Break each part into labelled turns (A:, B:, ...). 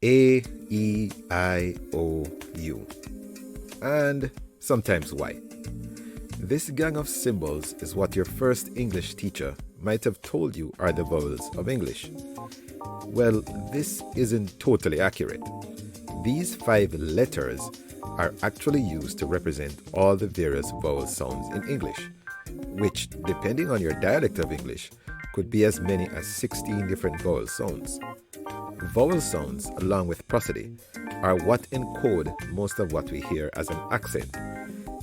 A: A, E, I, O, U, and sometimes Y. This gang of symbols is what your first English teacher might have told you are the vowels of English. Well, this isn't totally accurate. These 5 letters are actually used to represent all the various vowel sounds in English, which, depending on your dialect of English, could be as many as 16 different vowel sounds. Vowel sounds, along with prosody, are what encode most of what we hear as an accent.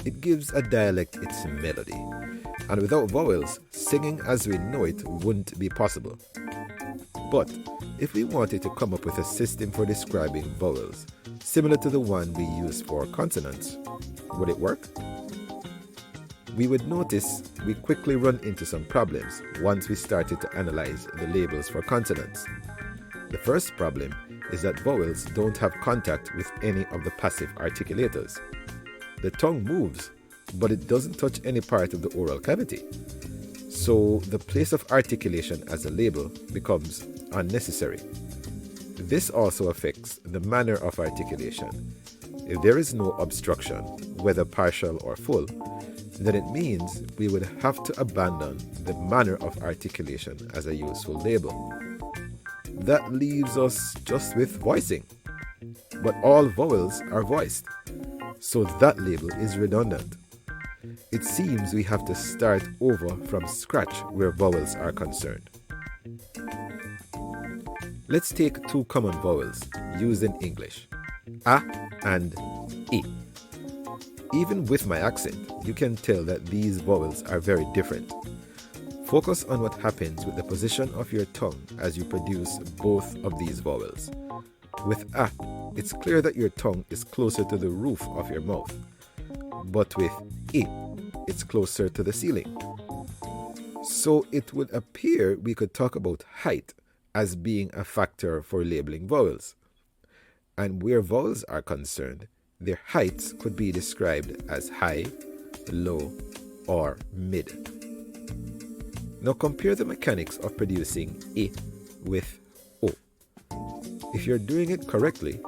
A: It gives a dialect its melody, and without vowels, singing as we know it wouldn't be possible. But if we wanted to come up with a system for describing vowels, similar to the one we use for consonants, would it work? We would notice we quickly run into some problems once we started to analyze the labels for consonants. The first problem is that vowels don't have contact with any of the passive articulators. The tongue moves, but it doesn't touch any part of the oral cavity. So the place of articulation as a label becomes unnecessary. This also affects the manner of articulation. If there is no obstruction, whether partial or full, then it means we would have to abandon the manner of articulation as a useful label. That leaves us just with voicing. But all vowels are voiced, so that label is redundant. It seems we have to start over from scratch where vowels are concerned. Let's take 2 common vowels used in English, A and E. Even with my accent, you can tell that these vowels are very different. Focus on what happens with the position of your tongue as you produce both of these vowels. With A, it's clear that your tongue is closer to the roof of your mouth, but with E, it's closer to the ceiling. So it would appear we could talk about height as being a factor for labeling vowels. And where vowels are concerned, their heights could be described as high, low, or mid. Now compare the mechanics of producing E with O. If you're doing it correctly,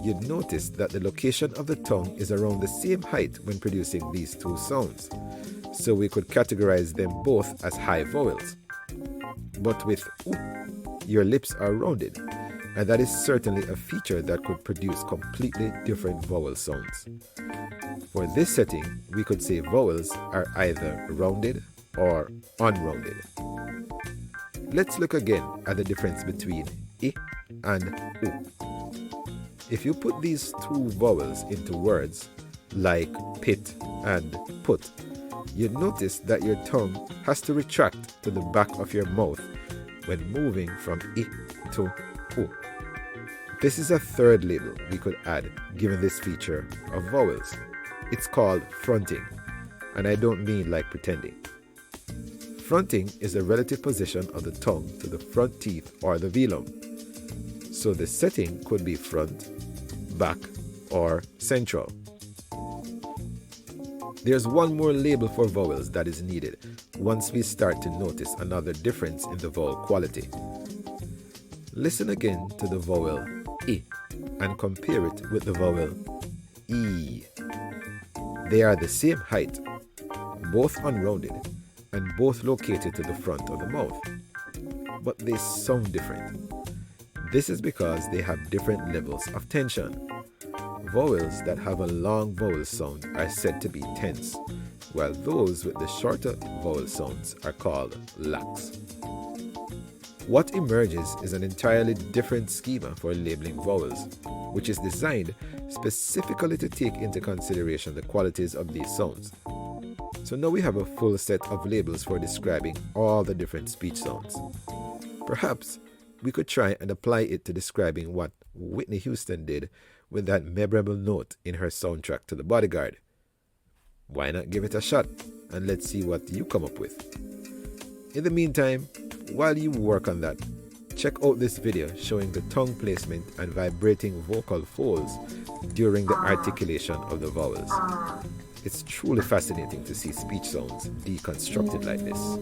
A: you'd notice that the location of the tongue is around the same height when producing these 2 sounds, so we could categorize them both as high vowels. But with O, your lips are rounded, and that is certainly a feature that could produce completely different vowel sounds. For this setting, we could say vowels are either rounded or unrounded. Let's look again at the difference between I and O. If you put these 2 vowels into words like pit and put, you'd notice that your tongue has to retract to the back of your mouth when moving from I to O. This is a third label we could add given this feature of vowels. It's called fronting, and I don't mean like pretending. Fronting is the relative position of the tongue to the front teeth or the velum. So the setting could be front, back, or central. There's one more label for vowels that is needed once we start to notice another difference in the vowel quality. Listen again to the vowel I and compare it with the vowel E. They are the same height, both unrounded, and both located to the front of the mouth, but they sound different. This is because they have different levels of tension. Vowels that have a long vowel sound are said to be tense, while those with the shorter vowel sounds are called lax. What emerges is an entirely different schema for labeling vowels, which is designed specifically to take into consideration the qualities of these sounds. So now we have a full set of labels for describing all the different speech sounds. Perhaps we could try and apply it to describing what Whitney Houston did with that memorable note in her soundtrack to The Bodyguard. Why not give it a shot and let's see what you come up with. In the meantime, while you work on that, check out this video showing the tongue placement and vibrating vocal folds during the articulation of the vowels. It's truly fascinating to see speech sounds deconstructed like this.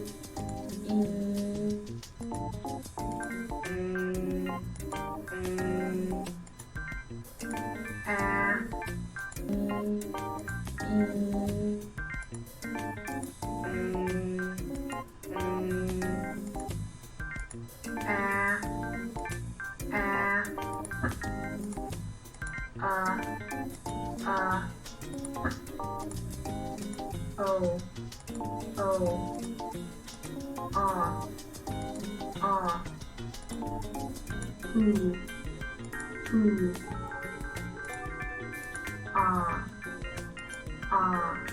B: ah, ah.